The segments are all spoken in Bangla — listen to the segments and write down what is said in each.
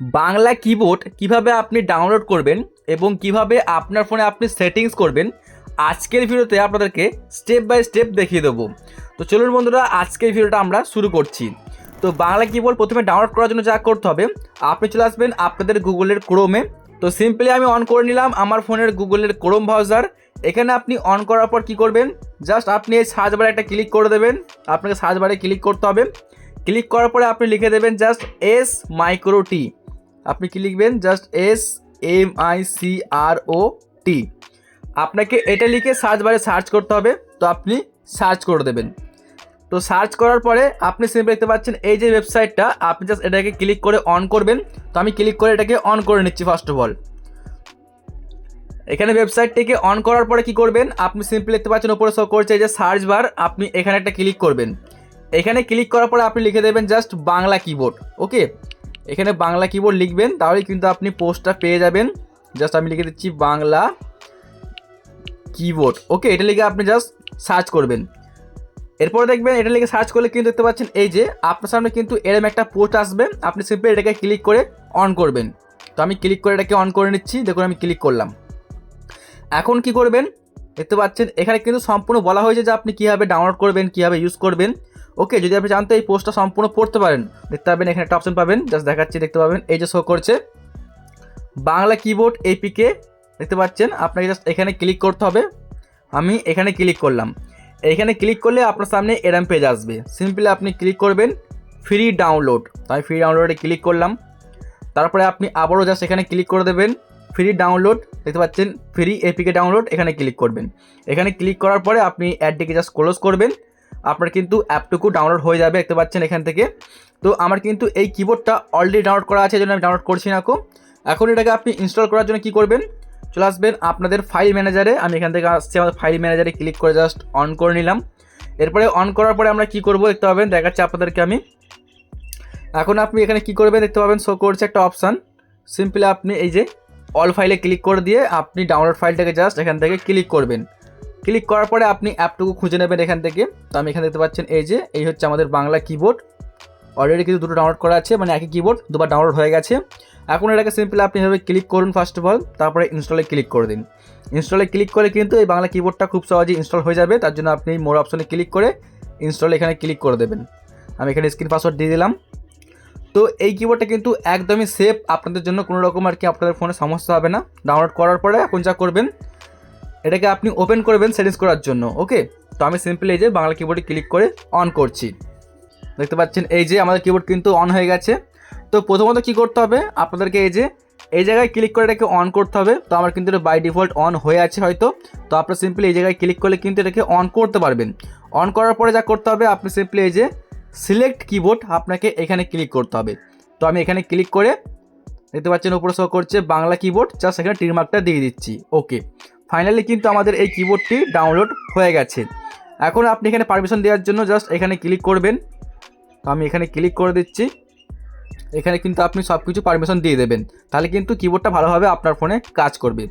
বাংলা কিবোর্ড কিভাবে আপনি ডাউনলোড করবেন এবং কিভাবে আপনার ফোনে আপনি সেটিংস করবেন আজকের ভিডিওতে আপনাদেরকে স্টেপ বাই স্টেপ দেখিয়ে দেবো। তো চলুন বন্ধুরা, আজকের ভিডিওটা আমরা শুরু করছি। তো বাংলা কিবোর্ড প্রথমে ডাউনলোড করার জন্য যা করতে হবে, আপনি চলে আসবেন আপনাদের গুগলের ক্রোমে। তো সিম্পলি আমি অন করে নিলাম আমার ফোনের গুগলের ক্রোম ব্রাউজার। এখানে আপনি অন করার পর কী করবেন, জাস্ট আপনি এই সার্চ বারে একটা ক্লিক করে দেবেন। আপনাকে সার্চ বারে ক্লিক করতে হবে। ক্লিক করার পরে আপনি লিখে দেবেন জাস্ট এস মাইক্রো টি। আপনি কি লিখবেন, জাস্ট SMICROT। আপনাকে এটা লিখে সার্চ বারে সার্চ করতে হবে। তো আপনি সার্চ করে দেবেন। তো সার্চ করার পরে আপনি সিম্পল দেখতে পাচ্ছেন এই যে ওয়েবসাইটটা, আপনি জাস্ট এটাকে ক্লিক করে অন করবেন। তো আমি ক্লিক করে এটাকে অন করে নিচ্ছি ফার্স্ট অফ অল। এখানে ওয়েবসাইটটিকে অন করার পরে কি করবেন, আপনি সিম্পল দেখতে পাচ্ছেন উপরে শো করছে এই যে সার্চ বার, আপনি এখানে একটা ক্লিক করবেন। এখানে ক্লিক করার পরে আপনি লিখে দেবেন জাস্ট বাংলা কিবোর্ড। ওকে, এখানে বাংলা কিবোর্ড লিখবেন, তাহলে কিন্তু আপনি পোস্টটা পেয়ে যাবেন। জাস্ট আমি লিখে দিচ্ছি বাংলা কিবোর্ড। ওকে, এটা লিখে আপনি জাস্ট সার্চ করবেন। এরপর দেখবেন এটা লিখে সার্চ করলে কিন্তু দেখতে পাচ্ছেন এই যে আপনার সামনে কিন্তু এরকম একটা পোস্ট আসবে। আপনি সিম্পলি এটাকে ক্লিক করে অন করবেন। তো আমি ক্লিক করে এটাকে অন করে নিচ্ছি। দেখুন আমি ক্লিক করলাম। এখন কি করবেন, দেখতে পাচ্ছেন এখানে কিন্তু সম্পূর্ণ বলা হয়েছে যে আপনি কীভাবে ডাউনলোড করবেন, কীভাবে ইউজ করবেন। ওকে, যদি আপনি জানতে এই পোস্টটা সম্পূর্ণ পড়তে পারেন, দেখতে পাবেন এখানে একটা অপশন পাবেন, জাস্ট দেখাচ্ছি, দেখতে পাবেন এই যে শো করছে বাংলা কিবোর্ড এপিকে। দেখতে পাচ্ছেন আপনাকে জাস্ট এখানে ক্লিক করতে হবে। আমি এখানে ক্লিক করলাম। এখানে ক্লিক করলে আপনার সামনে এরম পেজ আসবে। সিম্পলি আপনি ক্লিক করবেন ফ্রি ডাউনলোড। তো আমি ফ্রি ডাউনলোডে ক্লিক করলাম। তারপরে আপনি আবারও জাস্ট এখানে ক্লিক করে দেবেন ফ্রি ডাউনলোড। দেখতে পাচ্ছেন ফ্রি এপিকে ডাউনলোড, এখানে ক্লিক করবেন। এখানে ক্লিক করার পরে আপনি অ্যাডটিকে জাস্ট ক্লোজ করবেন। আপনার কিন্তু অ্যাপটুকু ডাউনলোড হয়ে যাবে, দেখতে পাচ্ছেন এখান থেকে। তো আমার কিন্তু এই কিবোর্ডটা অলরেডি ডাউনলোড করা আছে, এই জন্য আমি ডাউনলোড করছি না। এখন এটাকে আপনি ইনস্টল করার জন্য কী করবেন, চলে আসবেন আপনাদের ফাইল ম্যানেজারে। আমি এখান থেকে আসছি আমাদের ফাইল ম্যানেজারে ক্লিক করে জাস্ট অন করে নিলাম। এরপরে অন করার পরে আমরা কী করবো দেখতে পাবেন, দেখাচ্ছি আপনাদেরকে আমি। এখন আপনি এখানে কী করবেন, দেখতে পাবেন শো করছে একটা অপশান। সিম্পলি আপনি এই যে অল ফাইলে ক্লিক করে দিয়ে আপনি ডাউনলোড ফাইলটাকে জাস্ট এখান থেকে ক্লিক করবেন। ক্লিক করার পরে আপনি অ্যাপটুকু খুঁজে নেবেন এখান থেকে। তো আমি এখানে দেখতে পাচ্ছেন এই যে এই হচ্ছে আমাদের বাংলা কিবোর্ড। অলরেডি কিন্তু দুটো ডাউনলোড করা আছে, মানে একই কিবোর্ড দুবার ডাউনলোড হয়ে গেছে। এখন এটাকে সিম্পলি আপনি এভাবে ক্লিক করুন ফার্স্ট অফ অল, তারপরে ইনস্টলে ক্লিক করে দিন। ইনস্টলে ক্লিক করে কিন্তু এই বাংলা কিবোর্ডটা খুব সহজেই ইনস্টল হয়ে যাবে। তার জন্য আপনি মোর অপশনে ক্লিক করে ইনস্টলে এখানে ক্লিক করে দেবেন। আমি এখানে স্ক্রিন পাসওয়ার্ড দিয়ে দিলাম। তো এই কিবোর্ডটা কিন্তু একদমই সেফ, আপনাদের জন্য কোনো রকম আর কি আপনাদের ফোনে সমস্যা হবে না। ডাউনলোড করার পরে এখন যা করবেন, এটাকে আপনি ওপেন করবেন সেটিংস করার জন্য। ওকে, তো আমি সিম্পলি এই যে বাংলা কিবোর্ডে ক্লিক করে অন করছি। দেখতে পাচ্ছেন এই যে আমাদের কিবোর্ড কিন্তু অন হয়ে গেছে। তো প্রথমত কী করতে হবে, আপনাদেরকে এই যে এই জায়গায় ক্লিক করে এটাকে অন করতে হবে। তো আমার কিন্তু এটা বাই ডিফল্ট অন হয়ে আছে হয়তো। তো আপনার সিম্পলি এই জায়গায় ক্লিক করলে কিন্তু এটাকে অন করতে পারবেন। অন করার পরে যা করতে হবে, আপনি সিম্পলি এই যে সিলেক্ট কিবোর্ড আপনাকে এখানে ক্লিক করতে হবে। তো আমি এখানে ক্লিক করে দেখতে পাচ্ছেন উপরে শো করছে বাংলা কিবোর্ড, জাস্ট এখানে টিক মার্কটা দিয়ে দিচ্ছি। ওকে, ফাইনালি কিন্তু আমাদের এই কিবোর্ডটি ডাউনলোড হয়ে গেছে। এখন আপনি এখানে পারমিশন দেওয়ার জন্য জাস্ট এখানে ক্লিক করবেন। তো আমি এখানে ক্লিক করে দিচ্ছি। এখানে কিন্তু আপনি সব কিছু পারমিশন দিয়ে দেবেন, তাহলে কিন্তু কিবোর্ডটা ভালোভাবে আপনার ফোনে কাজ করবে।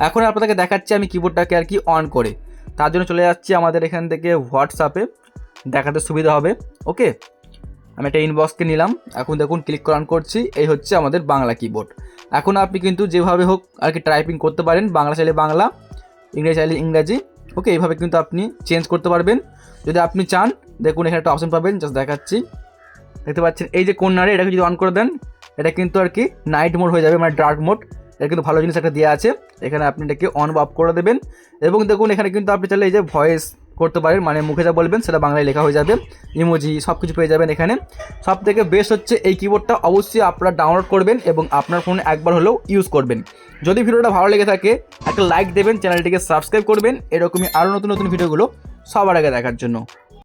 এখন আপনাদেরকে দেখাচ্ছি আমি কিবোর্ডটাকে আর কি অন করে। তার জন্য চলে যাচ্ছি আমাদের এখান থেকে হোয়াটসঅ্যাপে, দেখাতে সুবিধা হবে। ওকে, আমি একটা ইনবক্সকে নিলাম। এখন দেখুন ক্লিক করে অন করছি, এই হচ্ছে আমাদের বাংলা কিবোর্ড। এখন আপনি কিন্তু যেভাবে হোক আর কি টাইপিং করতে পারেন, বাংলা চাইলে বাংলা, ইংরেজি চাইলে ইংরাজি। ওকে, এইভাবে কিন্তু আপনি চেঞ্জ করতে পারবেন যদি আপনি চান। দেখুন এখানে একটা অপশন পাবেন, জাস্ট দেখাচ্ছি, দেখতে পাচ্ছেন এই যে কর্নারে, এটাকে যদি অন করে দেন এটা কিন্তু আর কি নাইট মোড হয়ে যাবে, মানে ডার্ক মোড। এটা কিন্তু ভালো জিনিস একটা দেওয়া আছে। এখানে আপনি এটাকে অন বা অফ করে দেবেন। এবং দেখুন এখানে কিন্তু আপনি চাইলে এই যে ভয়েস করতে পারেন, মানে মুখে যা বলবেন সেটা বাংলায় লেখা হয়ে যাবে, ইমোজি সব কিছু পেয়ে যাবেন এখানে। সব থেকে বেস্ট হচ্ছে এই কিবোর্ডটা, অবশ্যই আপনারা ডাউনলোড করবেন এবং আপনার ফোনে একবার হলেও ইউজ করবেন। যদি ভিডিওটা ভালো লেগে থাকে একটা লাইক দেবেন, চ্যানেলটিকে সাবস্ক্রাইব করবেন এরকমই আরও নতুন নতুন ভিডিওগুলো সবার আগে দেখার জন্য।